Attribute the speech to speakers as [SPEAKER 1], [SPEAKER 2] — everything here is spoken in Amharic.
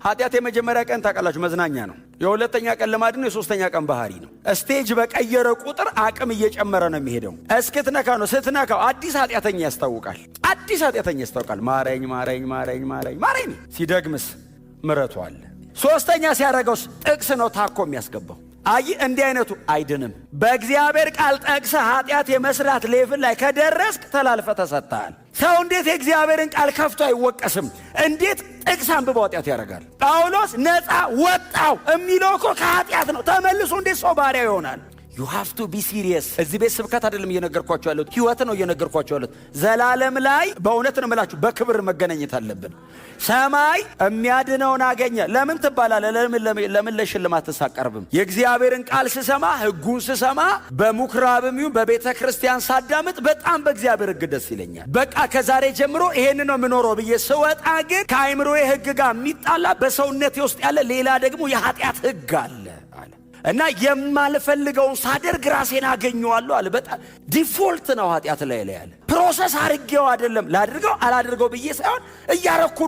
[SPEAKER 1] ኃጢአት የመጀመሪያ ቀን ታውቃላችሁ መዝናኛ ነው። የሁለተኛ ቀን ልማድ ነው። የሶስተኛ ቀን ባህሪ ነው። ስቴጅ በቀየረ ቁጥር አቅም እየጨመረ ነው የሚሄደው። እስክትነካ ነው። ስትነካው አዲስ ኃጢአተኛ ያስታውቃል። አዲስ ኃጢአተኛ ያስታውቃል። ማረኝ ማረኝ ማረኝ ማረኝ ማረኝ። ሲደግምስ ምረቱ አለ። ሶስተኛ ሲያደርገውስ ጥቅስ ነው ታኮ የሚያስገባው። አይ እንዲህ አይነቱ አይድንም። በእግዚአብሔር ቃል ጠቅሰህ ኃጢአት የመስራት ሌቭል ላይ ከደረስክ ተላልፈ ተሰጥተሃል። ሰው እንዴት የእግዚአብሔርን ቃል ከፍቶ አይወቀስም? እንዴት ጥቅስ አንብቦ ኃጢአት ያደርጋል? ጳውሎስ ነፃ ወጣው የሚለው እኮ ከኃጢአት ነው። ተመልሶ እንዴት ሰው ባሪያ ይሆናል? you have to be serious። እዚህ ቤት ስብከት አይደለም እየነገርኳቸው ያለሁት፣ ህይወት ነው እየነገርኳቸው ያለሁት። ዘላለም ላይ በእውነት ነው የምላችሁ በክብር መገናኘት አለብን። ሰማይ የሚያድነውን አገኘ ለምን ትባላለህ? ለምን ለሽልማት ተሳቀርብም? የእግዚአብሔርን ቃል ስሰማ፣ ህጉን ስሰማ፣ በምኩራብም ይሁን በቤተ ክርስቲያን ሳዳምጥ በጣም በእግዚአብሔር ህግ ደስ ይለኛል። በቃ ከዛሬ ጀምሮ ይሄን ነው የምኖረው ብዬ ስወጣ ግን ከአእምሮዬ ህግ ጋር የሚጣላ በሰውነቴ ውስጥ ያለ ሌላ ደግሞ የኃጢአት ህግ አለ እና የማልፈልገውን ሳደርግ ራሴን አገኘዋለሁ አለ። በጣም ዲፎልት ነው ኃጢአት ላይ ያለ ፕሮሰስ አድርጌው አይደለም ላድርገው አላድርገው ብዬ ሳይሆን እያረኩ